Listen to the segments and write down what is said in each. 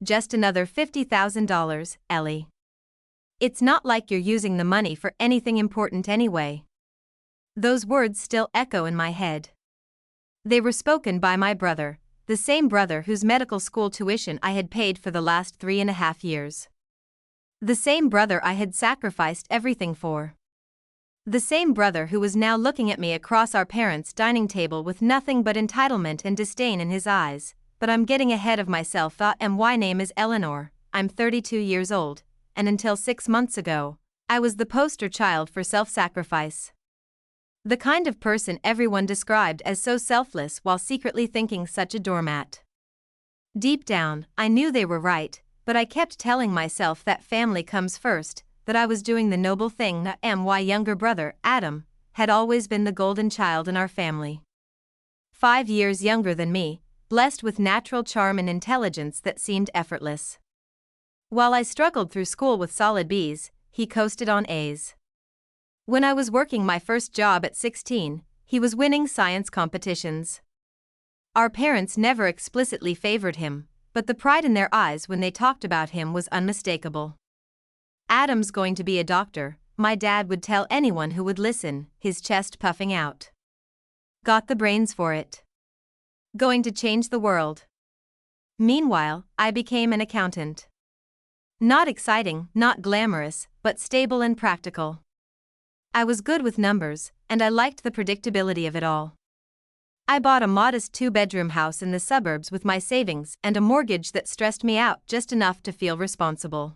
just another $50,000, Ellie. It's not like you're using the money for anything important anyway. Those words still echo in my head. They were spoken by my brother, the same brother whose medical school tuition I had paid for the last 3.5 years. The same brother I had sacrificed everything for. The same brother who was now looking at me across our parents' dining table with nothing but entitlement and disdain in his eyes. But I'm getting ahead of myself. My name is Eleanor, I'm 32 years old, and until 6 months ago, I was the poster child for self-sacrifice. The kind of person everyone described as so selfless while secretly thinking such a doormat. Deep down, I knew they were right, but I kept telling myself that family comes first, that I was doing the noble thing. My younger brother, Adam, had always been the golden child in our family. 5 years younger than me, blessed with natural charm and intelligence that seemed effortless. While I struggled through school with solid B's, he coasted on A's. When I was working my first job at 16, he was winning science competitions. Our parents never explicitly favored him, but the pride in their eyes when they talked about him was unmistakable. Adam's going to be a doctor, my dad would tell anyone who would listen, his chest puffing out. Got the brains for it. Going to change the world. Meanwhile, I became an accountant. Not exciting, not glamorous, but stable and practical. I was good with numbers, and I liked the predictability of it all. I bought a modest 2-bedroom house in the suburbs with my savings and a mortgage that stressed me out just enough to feel responsible.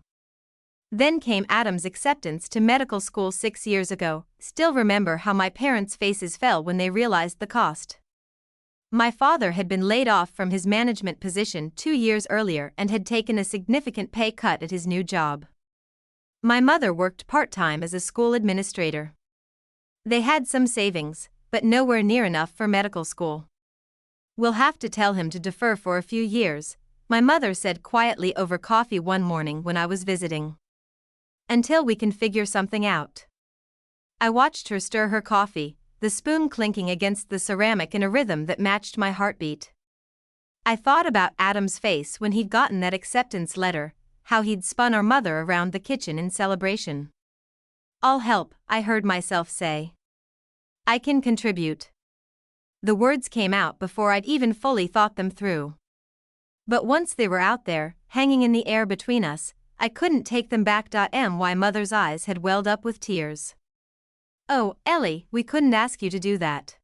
Then came Adam's acceptance to medical school 6 years ago. Still remember how my parents' faces fell when they realized the cost. My father had been laid off from his management position 2 years earlier and had taken a significant pay cut at his new job. My mother worked part-time as a school administrator. They had some savings, but nowhere near enough for medical school. We'll have to tell him to defer for a few years, my mother said quietly over coffee one morning when I was visiting. Until we can figure something out. I watched her stir her coffee, the spoon clinking against the ceramic in a rhythm that matched my heartbeat. I thought about Adam's face when he'd gotten that acceptance letter, how he'd spun our mother around the kitchen in celebration. I'll help, I heard myself say. I can contribute. The words came out before I'd even fully thought them through. But once they were out there, hanging in the air between us, I couldn't take them back. My mother's eyes had welled up with tears. Oh, Ellie, we couldn't ask you to do that.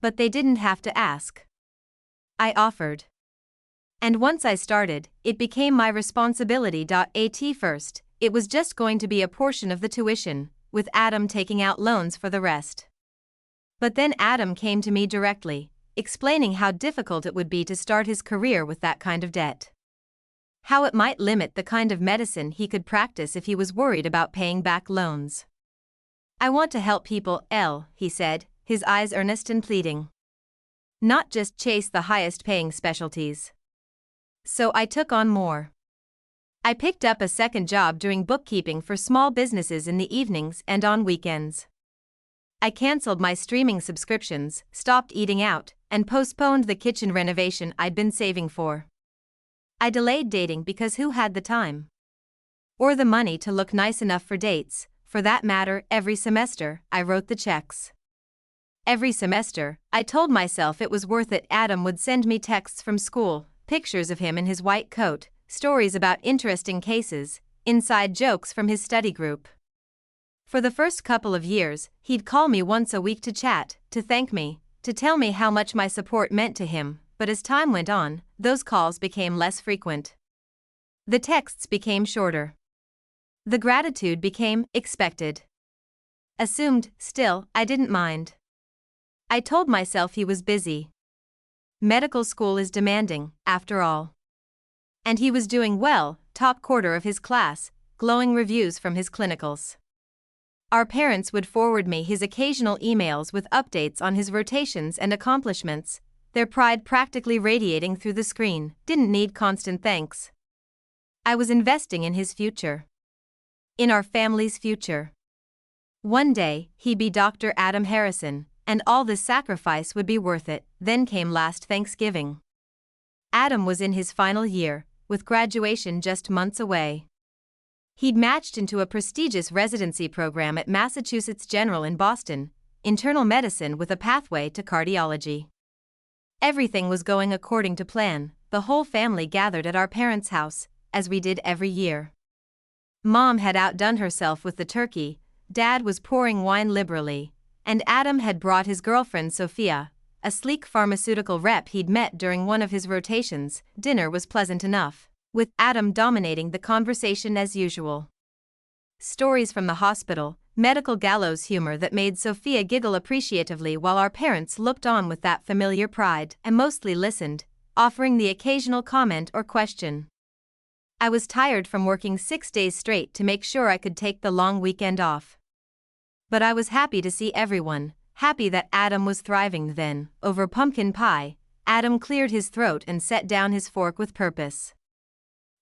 But they didn't have to ask. I offered. And once I started, it became my responsibility. At first, it was just going to be a portion of the tuition, with Adam taking out loans for the rest. But then Adam came to me directly, explaining how difficult it would be to start his career with that kind of debt. How it might limit the kind of medicine he could practice if he was worried about paying back loans. I want to help people, he said, his eyes earnest and pleading. Not just chase the highest-paying specialties. So I took on more. I picked up a second job doing bookkeeping for small businesses in the evenings and on weekends. I canceled my streaming subscriptions, stopped eating out, and postponed the kitchen renovation I'd been saving for. I delayed dating because who had the time? Or the money to look nice enough for dates. For that matter, every semester, I wrote the checks. Every semester, I told myself it was worth it. Adam would send me texts from school, pictures of him in his white coat, stories about interesting cases, inside jokes from his study group. For the first couple of years, he'd call me once a week to chat, to thank me, to tell me how much my support meant to him, but as time went on, those calls became less frequent. The texts became shorter. The gratitude became expected. Assumed, still, I didn't mind. I told myself he was busy. Medical school is demanding, after all. And he was doing well, top quarter of his class, glowing reviews from his clinicals. Our parents would forward me his occasional emails with updates on his rotations and accomplishments, their pride practically radiating through the screen. Didn't need constant thanks. I was investing in his future. In our family's future. One day, he'd be Dr. Adam Harrison, and all this sacrifice would be worth it. Then came last Thanksgiving. Adam was in his final year, with graduation just months away. He'd matched into a prestigious residency program at Massachusetts General in Boston, internal medicine with a pathway to cardiology. Everything was going according to plan. The whole family gathered at our parents' house, as we did every year. Mom had outdone herself with the turkey, Dad was pouring wine liberally, and Adam had brought his girlfriend Sophia, a sleek pharmaceutical rep he'd met during one of his rotations. Dinner was pleasant enough, with Adam dominating the conversation as usual. Stories from the hospital, medical gallows humor that made Sophia giggle appreciatively while our parents looked on with that familiar pride and mostly listened, offering the occasional comment or question. I was tired from working 6 days straight to make sure I could take the long weekend off. But I was happy to see everyone, happy that Adam was thriving. Then, over pumpkin pie, Adam cleared his throat and set down his fork with purpose.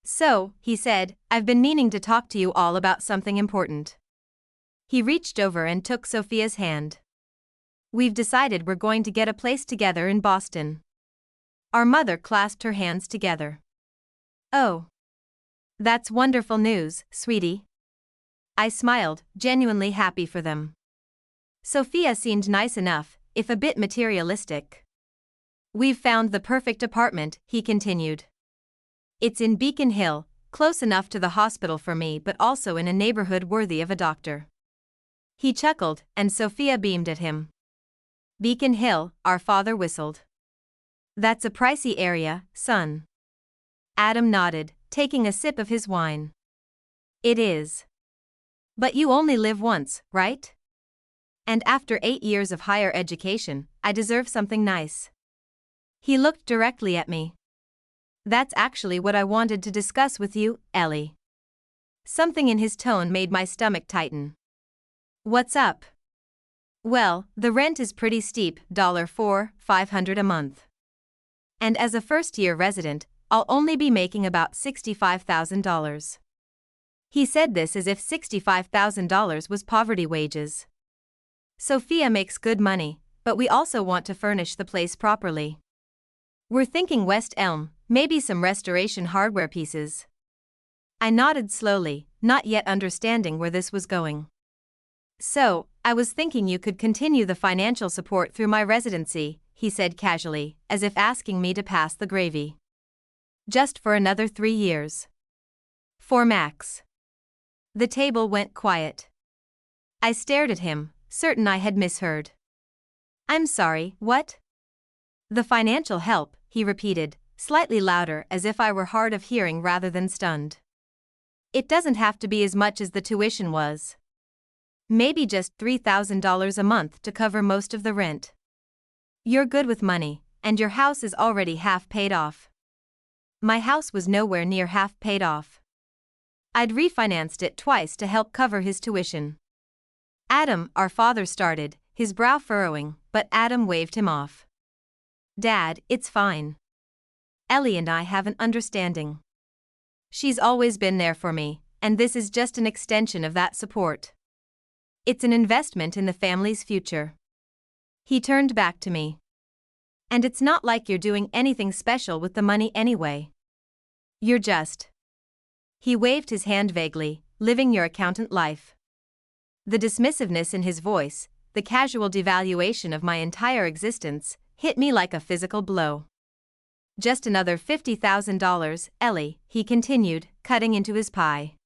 "So," he said, "I've been meaning to talk to you all about something important." He reached over and took Sophia's hand. "We've decided we're going to get a place together in Boston." Our mother clasped her hands together. "Oh. That's wonderful news, sweetie." I smiled, genuinely happy for them. Sophia seemed nice enough, if a bit materialistic. "We've found the perfect apartment," he continued. "It's in Beacon Hill, close enough to the hospital for me but also in a neighborhood worthy of a doctor." He chuckled, and Sophia beamed at him. "Beacon Hill," our father whistled. "That's a pricey area, son." Adam nodded, taking a sip of his wine. "It is. But you only live once, right? And after 8 years of higher education, I deserve something nice." He looked directly at me. "That's actually what I wanted to discuss with you, Ellie." Something in his tone made my stomach tighten. "What's up?" "Well, the rent is pretty steep, $4,500 a month. And as a first-year resident, I'll only be making about $65,000. He said this as if $65,000 was poverty wages. "Sophia makes good money, but we also want to furnish the place properly. We're thinking West Elm, maybe some restoration hardware pieces." I nodded slowly, not yet understanding where this was going. "So, I was thinking you could continue the financial support through my residency," he said casually, as if asking me to pass the gravy. "Just for another 3 years. 4 max." The table went quiet. I stared at him, certain I had misheard. "I'm sorry, what?" "The financial help," he repeated, slightly louder as if I were hard of hearing rather than stunned. "It doesn't have to be as much as the tuition was. Maybe just $3,000 a month to cover most of the rent. You're good with money, and your house is already half paid off." My house was nowhere near half paid off. I'd refinanced it twice to help cover his tuition. "Adam," our father started, his brow furrowing, but Adam waved him off. "Dad, it's fine. Ellie and I have an understanding. She's always been there for me, and this is just an extension of that support. It's an investment in the family's future." He turned back to me. "And it's not like you're doing anything special with the money anyway. You're just..." He waved his hand vaguely, "living your accountant life." The dismissiveness in his voice, the casual devaluation of my entire existence, hit me like a physical blow. "Just another $50,000, Ellie," he continued, cutting into his pie.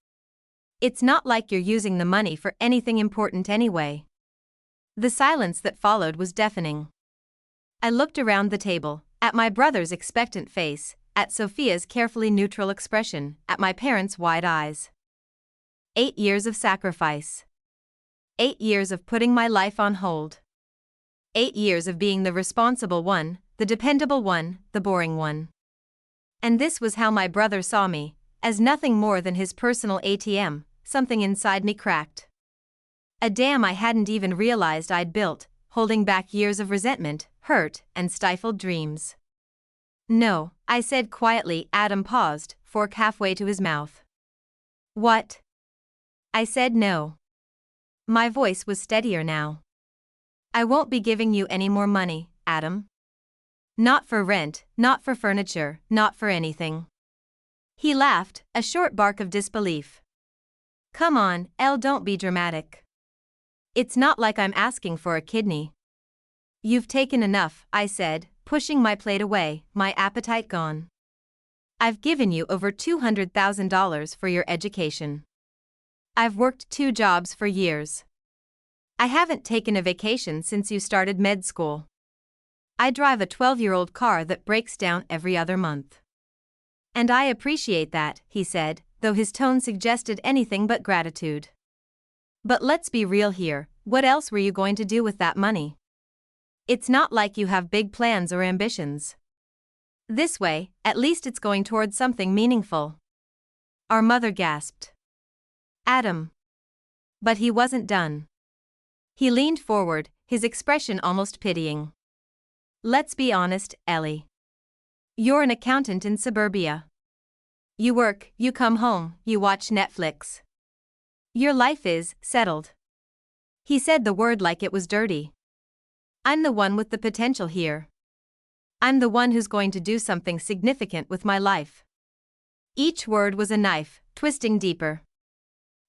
"It's not like you're using the money for anything important anyway." The silence that followed was deafening. I looked around the table, at my brother's expectant face, at Sophia's carefully neutral expression, at my parents' wide eyes. 8 years of sacrifice. 8 years of putting my life on hold. 8 years of being the responsible one, the dependable one, the boring one. And this was how my brother saw me, as nothing more than his personal ATM. Something inside me cracked. A dam I hadn't even realized I'd built, holding back years of resentment, hurt, and stifled dreams. "No," I said quietly. Adam paused, fork halfway to his mouth. "What?" I said no. My voice was steadier now. "I won't be giving you any more money, Adam. Not for rent, not for furniture, not for anything." He laughed, a short bark of disbelief. Come on, Elle, don't be dramatic. It's not like I'm asking for a kidney. You've taken enough, I said, pushing my plate away, my appetite gone. I've given you over $200,000 for your education. I've worked 2 jobs for years. I haven't taken a vacation since you started med school. I drive a 12-year-old car that breaks down every other month. And I appreciate that, he said, though his tone suggested anything but gratitude. But let's be real here, what else were you going to do with that money? It's not like you have big plans or ambitions. This way, at least it's going towards something meaningful. Our mother gasped. Adam. But he wasn't done. He leaned forward, his expression almost pitying. Let's be honest, Ellie. You're an accountant in suburbia. You work, you come home, you watch Netflix. Your life is settled. He said the word like it was dirty. I'm the one with the potential here. I'm the one who's going to do something significant with my life. Each word was a knife, twisting deeper.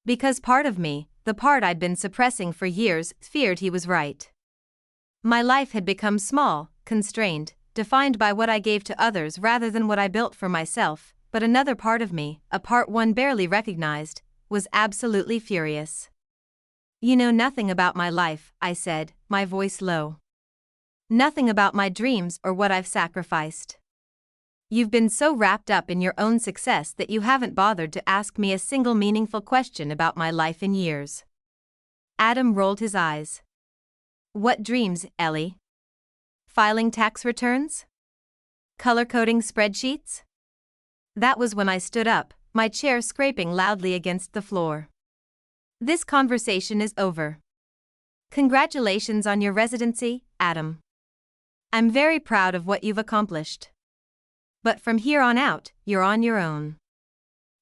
Because part of me, the part I'd been suppressing for years, feared he was right. My life had become small, constrained, defined by what I gave to others rather than what I built for myself, but another part of me, a part one barely recognized, was absolutely furious. You know nothing about my life, I said, my voice low. Nothing about my dreams or what I've sacrificed. You've been so wrapped up in your own success that you haven't bothered to ask me a single meaningful question about my life in years. Adam rolled his eyes. What dreams, Ellie? Filing tax returns? Color-coding spreadsheets? That was when I stood up, my chair scraping loudly against the floor. This conversation is over. Congratulations on your residency, Adam. I'm very proud of what you've accomplished. But from here on out, you're on your own.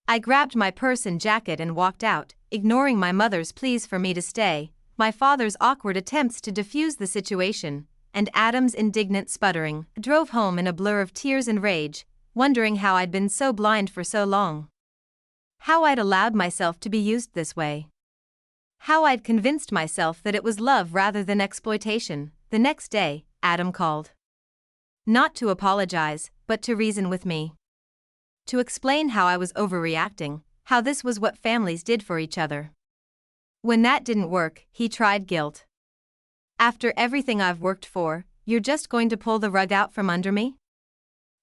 I grabbed my purse and jacket and walked out, ignoring my mother's pleas for me to stay, my father's awkward attempts to defuse the situation, and Adam's indignant sputtering, drove home in a blur of tears and rage, wondering how I'd been so blind for so long. How I'd allowed myself to be used this way. How I'd convinced myself that it was love rather than exploitation. The next day, Adam called. Not to apologize, but to reason with me. To explain how I was overreacting, how this was what families did for each other. When that didn't work, he tried guilt. After everything I've worked for, you're just going to pull the rug out from under me?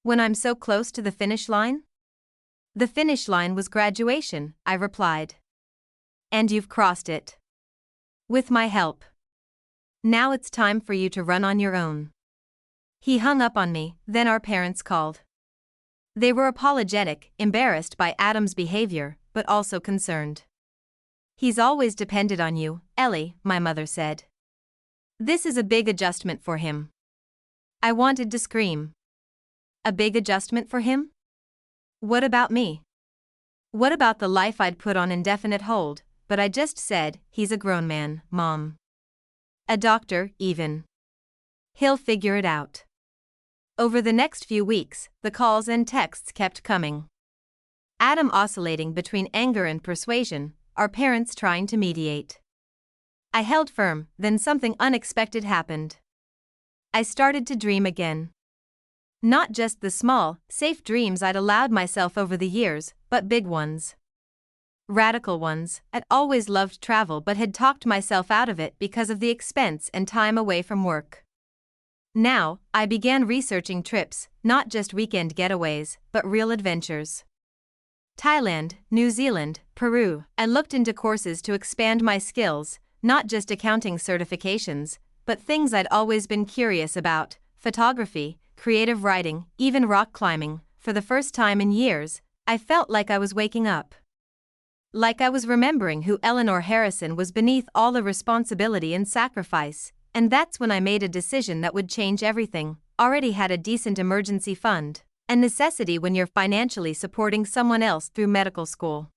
When I'm so close to the finish line? The finish line was graduation, I replied. And you've crossed it. With my help. Now it's time for you to run on your own. He hung up on me, then our parents called. They were apologetic, embarrassed by Adam's behavior, but also concerned. He's always depended on you, Ellie, my mother said. This is a big adjustment for him. I wanted to scream. A big adjustment for him? What about me? What about the life I'd put on indefinite hold? But I just said, he's a grown man, Mom. A doctor, even. He'll figure it out. Over the next few weeks, the calls and texts kept coming. Adam oscillating between anger and persuasion, our parents trying to mediate. I held firm, then something unexpected happened. I started to dream again. Not just the small, safe dreams I'd allowed myself over the years, but big ones. Radical ones. I'd always loved travel but had talked myself out of it because of the expense and time away from work. Now, I began researching trips, not just weekend getaways, but real adventures. Thailand, New Zealand, Peru. I looked into courses to expand my skills, not just accounting certifications, but things I'd always been curious about: photography, creative writing, even rock climbing. For the first time in years, I felt like I was waking up. Like I was remembering who Eleanor Harrison was beneath all the responsibility and sacrifice, and that's when I made a decision that would change everything. Already had a decent emergency fund, a necessity when you're financially supporting someone else through medical school.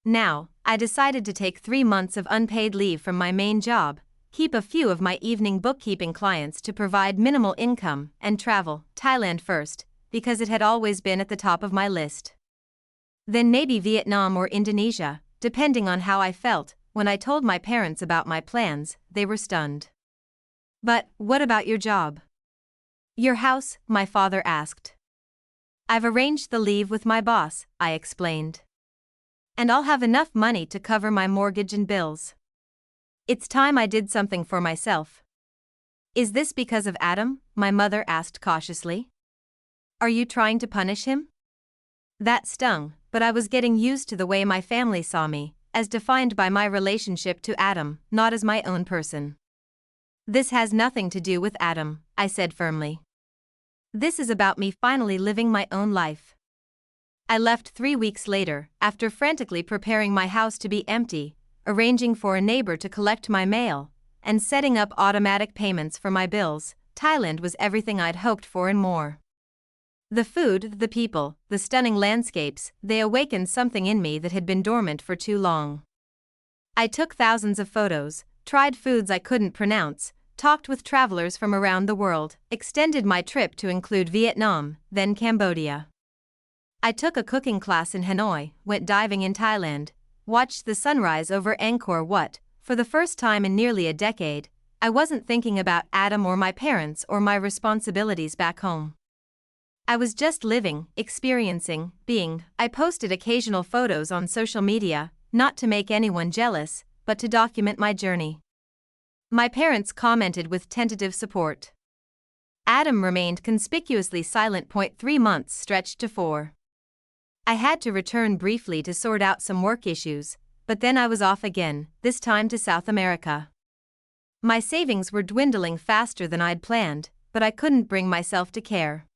Now, I decided to take 3 months of unpaid leave from my main job, keep a few of my evening bookkeeping clients to provide minimal income, and travel, Thailand first, because it had always been at the top of my list. Then maybe Vietnam or Indonesia, depending on how I felt. When I told my parents about my plans, they were stunned. But, what about your job? Your house, my father asked. I've arranged the leave with my boss, I explained. And I'll have enough money to cover my mortgage and bills. It's time I did something for myself. Is this because of Adam? My mother asked cautiously. Are you trying to punish him? That stung, but I was getting used to the way my family saw me, as defined by my relationship to Adam, not as my own person. This has nothing to do with Adam, I said firmly. This is about me finally living my own life. I left 3 weeks later, after frantically preparing my house to be empty, arranging for a neighbor to collect my mail, and setting up automatic payments for my bills. Thailand was everything I'd hoped for and more. The food, the people, the stunning landscapes, they awakened something in me that had been dormant for too long. I took thousands of photos, tried foods I couldn't pronounce, talked with travelers from around the world, extended my trip to include Vietnam, then Cambodia. I took a cooking class in Hanoi, went diving in Thailand, watched the sunrise over Angkor Wat. For the first time in nearly a decade, I wasn't thinking about Adam or my parents or my responsibilities back home. I was just living, experiencing, being. I posted occasional photos on social media, not to make anyone jealous, but to document my journey. My parents commented with tentative support. Adam remained conspicuously silent. 3 months stretched to 4. I had to return briefly to sort out some work issues, but then I was off again, this time to South America. My savings were dwindling faster than I'd planned, but I couldn't bring myself to care.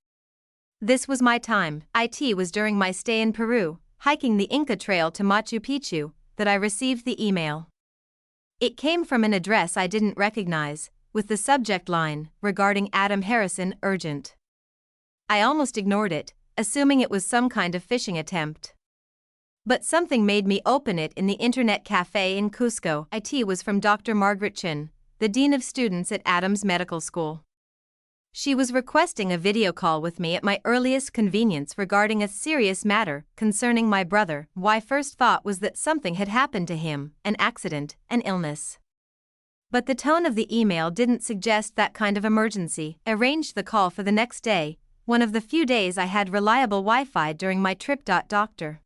This was my time. It was during my stay in Peru, hiking the Inca Trail to Machu Picchu, that I received the email. It came from an address I didn't recognize, with the subject line, regarding Adam Harrison, urgent. I almost ignored it, assuming it was some kind of phishing attempt. But something made me open it in the internet cafe in Cusco. It was from Dr. Margaret Chin, the Dean of Students at Adams Medical School. She was requesting a video call with me at my earliest convenience regarding a serious matter concerning my brother. My first thought was that something had happened to him, an accident, an illness. But the tone of the email didn't suggest that kind of emergency. I arranged the call for the next day, one of the few days I had reliable Wi-Fi during my trip. Dr.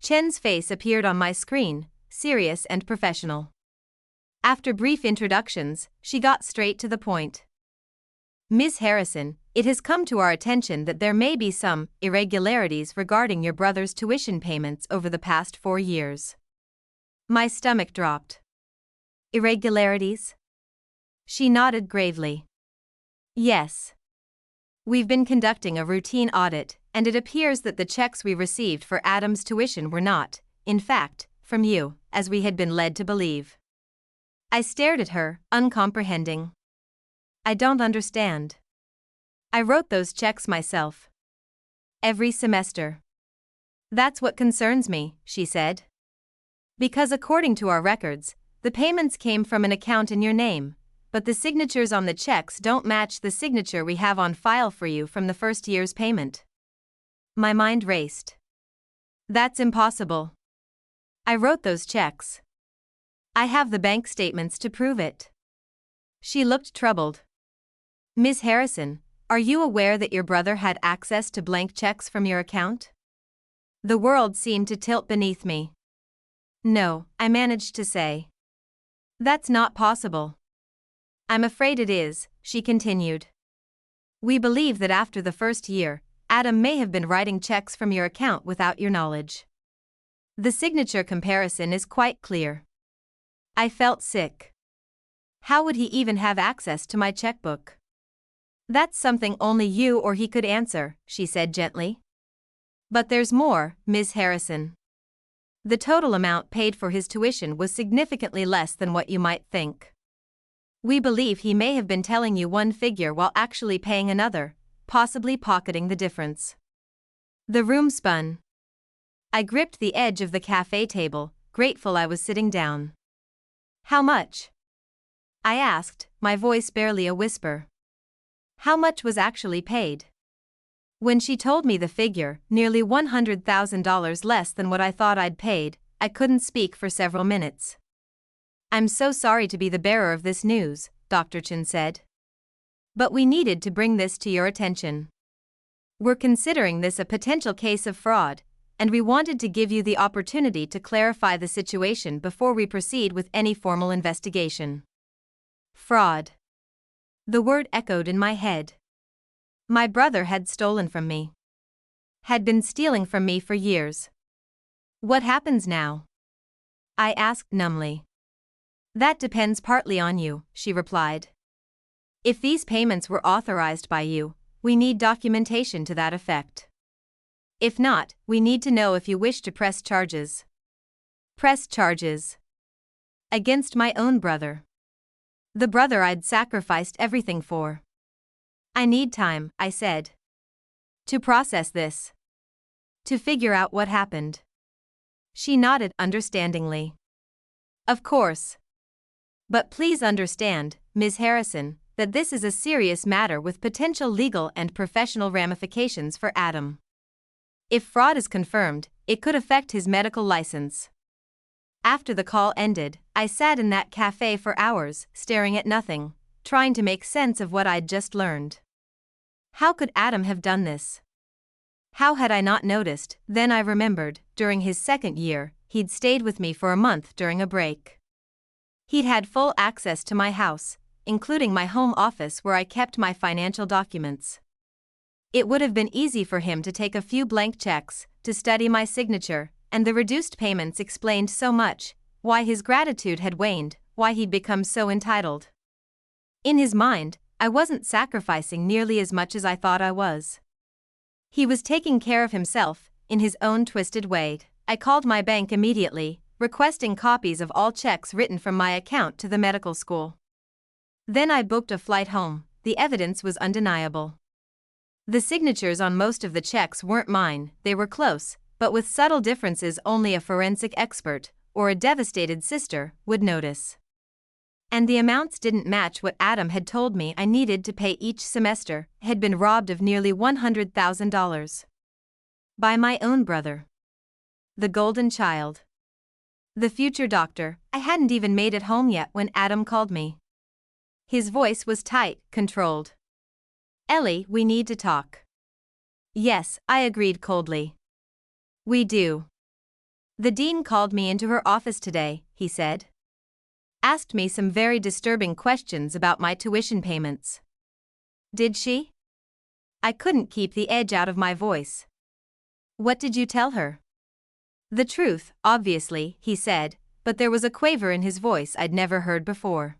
Chen's face appeared on my screen, serious and professional. After brief introductions, she got straight to the point. Ms. Harrison, it has come to our attention that there may be some irregularities regarding your brother's tuition payments over the past 4 years. My stomach dropped. Irregularities? She nodded gravely. Yes. We've been conducting a routine audit, and it appears that the checks we received for Adam's tuition were not, in fact, from you, as we had been led to believe. I stared at her, uncomprehending. I don't understand. I wrote those checks myself. Every semester. That's what concerns me, she said. Because according to our records, the payments came from an account in your name, but the signatures on the checks don't match the signature we have on file for you from the first year's payment. My mind raced. That's impossible. I wrote those checks. I have the bank statements to prove it. She looked troubled. Ms. Harrison, are you aware that your brother had access to blank checks from your account? The world seemed to tilt beneath me. No, I managed to say. That's not possible. I'm afraid it is, she continued. We believe that after the first year, Adam may have been writing checks from your account without your knowledge. The signature comparison is quite clear. I felt sick. How would he even have access to my checkbook? That's something only you or he could answer, she said gently. But there's more, Ms. Harrison. The total amount paid for his tuition was significantly less than what you might think. We believe he may have been telling you one figure while actually paying another, possibly pocketing the difference. The room spun. I gripped the edge of the cafe table, grateful I was sitting down. How much? I asked, my voice barely a whisper. How much was actually paid? When she told me the figure, nearly $100,000 less than what I thought I'd paid, I couldn't speak for several minutes. "I'm so sorry to be the bearer of this news," Dr. Chen said. "But we needed to bring this to your attention. We're considering this a potential case of fraud, and we wanted to give you the opportunity to clarify the situation before we proceed with any formal investigation." Fraud. The word echoed in my head. My brother had stolen from me. Had been stealing from me for years. What happens now? I asked numbly. "That depends partly on you," she replied. "If these payments were authorized by you, we need documentation to that effect. If not, we need to know if you wish to press charges." Press charges? Against my own brother. The brother I'd sacrificed everything for. "I need time," I said. "To process this. To figure out what happened." She nodded understandingly. "Of course. But please understand, Ms. Harrison, that this is a serious matter with potential legal and professional ramifications for Adam. If fraud is confirmed, it could affect his medical license." After the call ended, I sat in that cafe for hours, staring at nothing, trying to make sense of what I'd just learned. How could Adam have done this? How had I not noticed? Then I remembered, during his second year, he'd stayed with me for a month during a break. He'd had full access to my house, including my home office where I kept my financial documents. It would have been easy for him to take a few blank checks, to study my signature, and the reduced payments explained so much, why his gratitude had waned, why he'd become so entitled. In his mind, I wasn't sacrificing nearly as much as I thought I was. He was taking care of himself, in his own twisted way. I called my bank immediately, requesting copies of all checks written from my account to the medical school. Then I booked a flight home. The evidence was undeniable. The signatures on most of the checks weren't mine, they were close, but with subtle differences only a forensic expert, or a devastated sister, would notice. And the amounts didn't match what Adam had told me I needed to pay each semester. Had been robbed of nearly $100,000. By my own brother. The golden child. The future doctor. I hadn't even made it home yet when Adam called me. His voice was tight, controlled. "Ellie, we need to talk." "Yes," I agreed coldly. "We do." "The dean called me into her office today," he said. "Asked me some very disturbing questions about my tuition payments." "Did she?" I couldn't keep the edge out of my voice. "What did you tell her?" "The truth, obviously," he said, but there was a quaver in his voice I'd never heard before.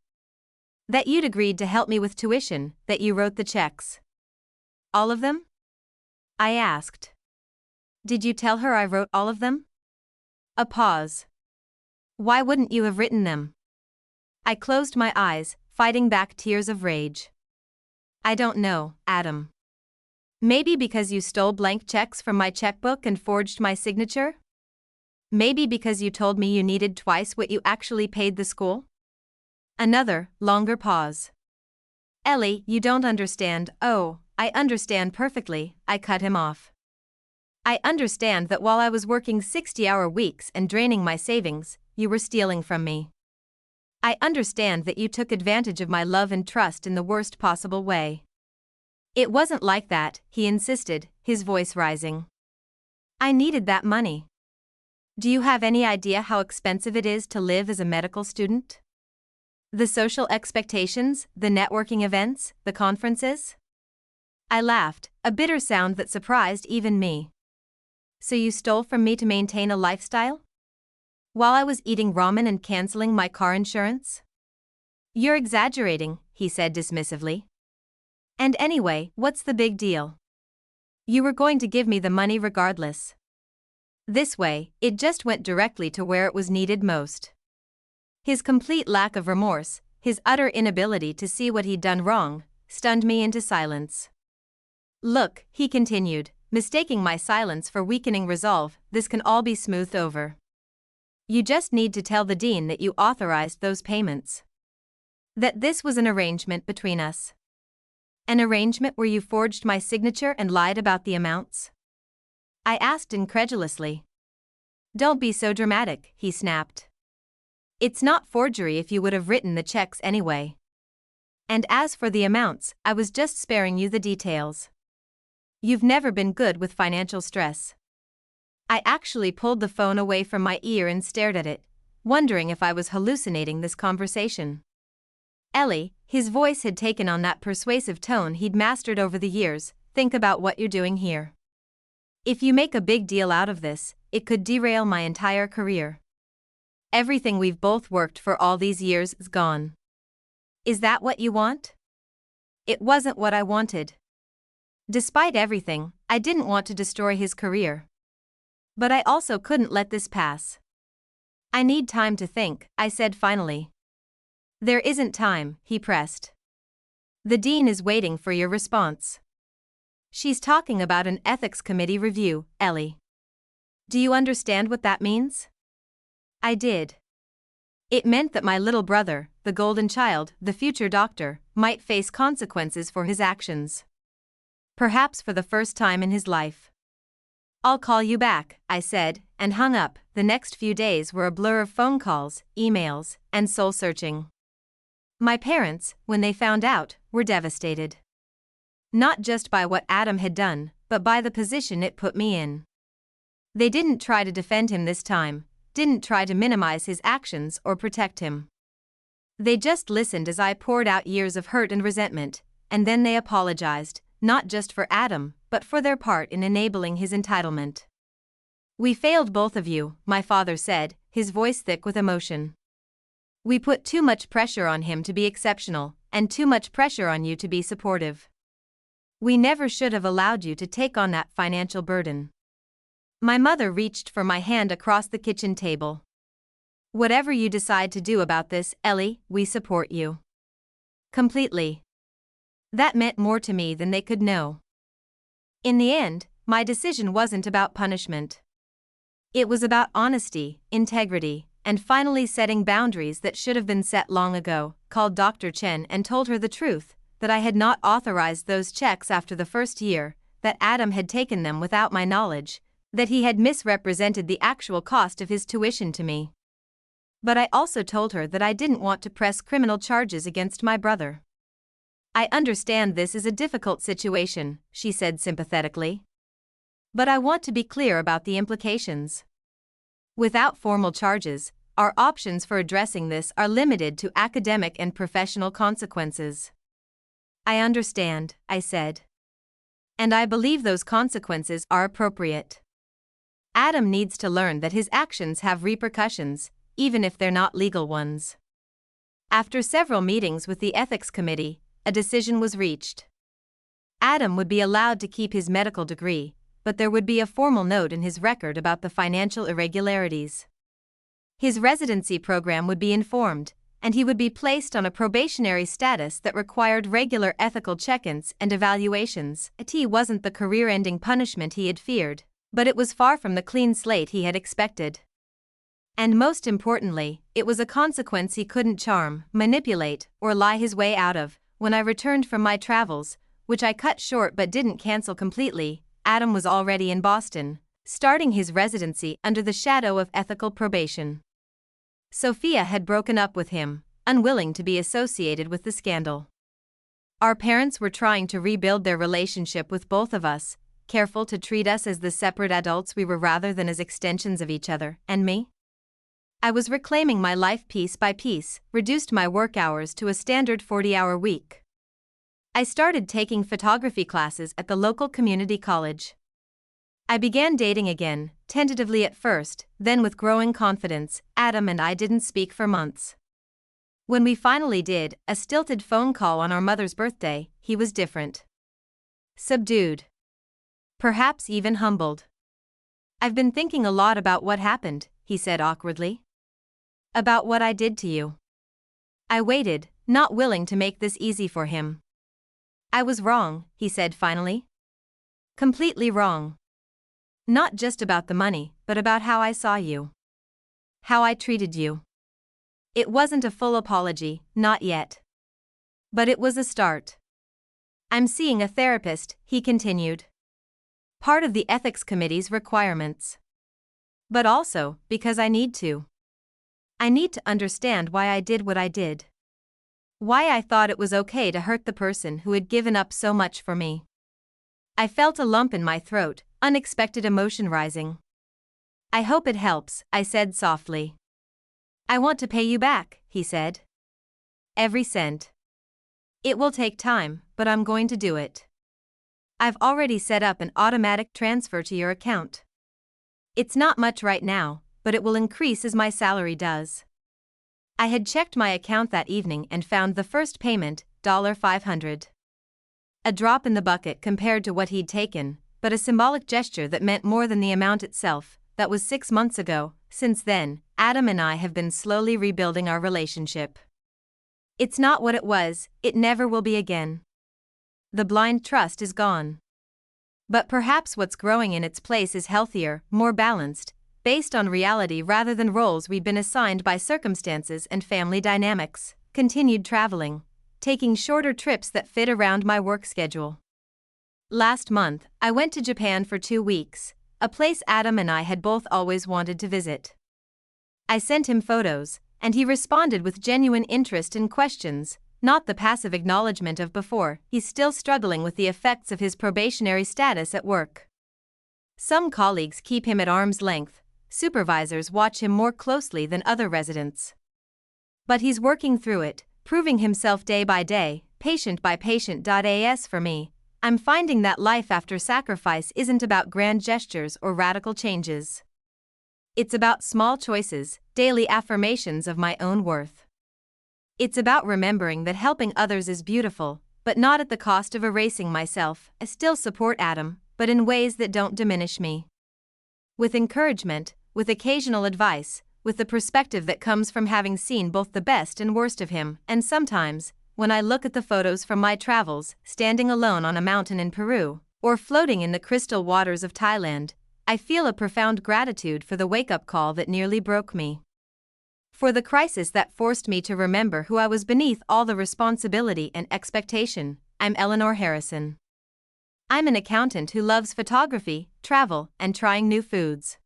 "That you'd agreed to help me with tuition, that you wrote the checks." "All of them?" I asked. "Did you tell her I wrote all of them?" A pause. "Why wouldn't you have written them?" I closed my eyes, fighting back tears of rage. "I don't know, Adam. Maybe because you stole blank checks from my checkbook and forged my signature? Maybe because you told me you needed twice what you actually paid the school?" Another, longer pause. "Ellie, you don't understand." "Oh, I understand perfectly," I cut him off. "I understand that while I was working 60-hour weeks and draining my savings, you were stealing from me. I understand that you took advantage of my love and trust in the worst possible way." "It wasn't like that," he insisted, his voice rising. "I needed that money. Do you have any idea how expensive it is to live as a medical student? The social expectations, the networking events, the conferences?" I laughed, a bitter sound that surprised even me. "So you stole from me to maintain a lifestyle? While I was eating ramen and canceling my car insurance?" "You're exaggerating," he said dismissively. "And anyway, what's the big deal? You were going to give me the money regardless." This way, it just went directly to where it was needed most. His complete lack of remorse, his utter inability to see what he'd done wrong, stunned me into silence. "Look," he continued, mistaking my silence for weakening resolve, "this can all be smoothed over. You just need to tell the dean that you authorized those payments. That this was an arrangement between us. An arrangement where you forged my signature and lied about the amounts? I asked incredulously. Don't be so dramatic, he snapped. It's not forgery if you would have written the checks anyway. And as for the amounts, I was just sparing you the details. You've never been good with financial stress. I actually pulled the phone away from my ear and stared at it, wondering if I was hallucinating this conversation. Ellie, his voice had taken on that persuasive tone he'd mastered over the years, think about what you're doing here. If you make a big deal out of this, it could derail my entire career. Everything we've both worked for all these years is gone. Is that what you want? It wasn't what I wanted. Despite everything, I didn't want to destroy his career. But I also couldn't let this pass. I need time to think, I said finally. There isn't time, he pressed. The dean is waiting for your response. She's talking about an ethics committee review, Ellie. Do you understand what that means? I did. It meant that my little brother, the golden child, the future doctor, might face consequences for his actions. Perhaps for the first time in his life. I'll call you back, I said, and hung up. The next few days were a blur of phone calls, emails, and soul-searching. My parents, when they found out, were devastated. Not just by what Adam had done, but by the position it put me in. They didn't try to defend him this time, didn't try to minimize his actions or protect him. They just listened as I poured out years of hurt and resentment, and then they apologized, not just for Adam, but for their part in enabling his entitlement. We failed both of you, my father said, his voice thick with emotion. We put too much pressure on him to be exceptional, and too much pressure on you to be supportive. We never should have allowed you to take on that financial burden. My mother reached for my hand across the kitchen table. Whatever you decide to do about this, Ellie, we support you. Completely. That meant more to me than they could know. In the end, my decision wasn't about punishment. It was about honesty, integrity, and finally setting boundaries that should have been set long ago. Called Dr. Chen and told her the truth, that I had not authorized those checks after the first year, that Adam had taken them without my knowledge, that he had misrepresented the actual cost of his tuition to me. But I also told her that I didn't want to press criminal charges against my brother. I understand this is a difficult situation, she said sympathetically. But I want to be clear about the implications. Without formal charges, our options for addressing this are limited to academic and professional consequences. I understand, I said. And I believe those consequences are appropriate. Adam needs to learn that his actions have repercussions, even if they're not legal ones. After several meetings with the ethics committee, a decision was reached. Adam would be allowed to keep his medical degree, but there would be a formal note in his record about the financial irregularities. His residency program would be informed, and he would be placed on a probationary status that required regular ethical check-ins and evaluations. It wasn't the career-ending punishment he had feared, but it was far from the clean slate he had expected. And most importantly, it was a consequence he couldn't charm, manipulate, or lie his way out of. When I returned from my travels, which I cut short but didn't cancel completely, Adam was already in Boston, starting his residency under the shadow of ethical probation. Sophia had broken up with him, unwilling to be associated with the scandal. Our parents were trying to rebuild their relationship with both of us, careful to treat us as the separate adults we were rather than as extensions of each other and me. I was reclaiming my life piece by piece, reduced my work hours to a standard 40-hour week. I started taking photography classes at the local community college. I began dating again, tentatively at first, then with growing confidence. Adam and I didn't speak for months. When we finally did, a stilted phone call on our mother's birthday, he was different. Subdued. Perhaps even humbled. I've been thinking a lot about what happened, he said awkwardly. About what I did to you. I waited, not willing to make this easy for him. I was wrong, he said finally. Completely wrong. Not just about the money, but about how I saw you. How I treated you. It wasn't a full apology, not yet. But it was a start. I'm seeing a therapist, he continued. Part of the ethics committee's requirements. But also, because I need to. I need to understand why I did what I did. Why I thought it was okay to hurt the person who had given up so much for me. I felt a lump in my throat, unexpected emotion rising. I hope it helps, I said softly. I want to pay you back, he said. Every cent. It will take time, but I'm going to do it. I've already set up an automatic transfer to your account. It's not much right now, but it will increase as my salary does. I had checked my account that evening and found the first payment, $500. A drop in the bucket compared to what he'd taken, but a symbolic gesture that meant more than the amount itself. That was 6 months ago. Since then, Adam and I have been slowly rebuilding our relationship. It's not what it was, it never will be again. The blind trust is gone. But perhaps what's growing in its place is healthier, more balanced, based on reality rather than roles we've been assigned by circumstances and family dynamics. Continued traveling, taking shorter trips that fit around my work schedule. Last month, I went to Japan for 2 weeks, a place Adam and I had both always wanted to visit. I sent him photos, and he responded with genuine interest and questions, not the passive acknowledgement of before. He's still struggling with the effects of his probationary status at work. Some colleagues keep him at arm's length, supervisors watch him more closely than other residents. But he's working through it, proving himself day by day, patient by patient. As for me, I'm finding that life after sacrifice isn't about grand gestures or radical changes. It's about small choices, daily affirmations of my own worth. It's about remembering that helping others is beautiful, but not at the cost of erasing myself. I still support Adam, but in ways that don't diminish me. With encouragement, with occasional advice, with the perspective that comes from having seen both the best and worst of him. And sometimes, when I look at the photos from my travels, standing alone on a mountain in Peru, or floating in the crystal waters of Thailand, I feel a profound gratitude for the wake-up call that nearly broke me. For the crisis that forced me to remember who I was beneath all the responsibility and expectation. I'm Eleanor Harrison. I'm an accountant who loves photography, travel, and trying new foods.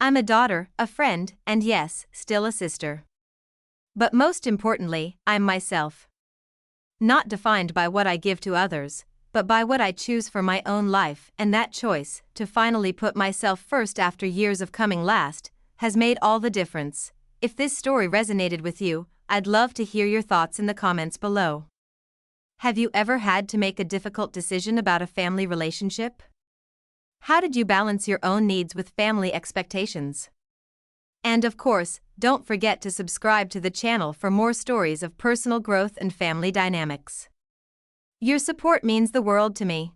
I'm a daughter, a friend, and yes, still a sister. But most importantly, I'm myself. Not defined by what I give to others, but by what I choose for my own life, and that choice, to finally put myself first after years of coming last, has made all the difference. If this story resonated with you, I'd love to hear your thoughts in the comments below. Have you ever had to make a difficult decision about a family relationship? How did you balance your own needs with family expectations? And of course, don't forget to subscribe to the channel for more stories of personal growth and family dynamics. Your support means the world to me.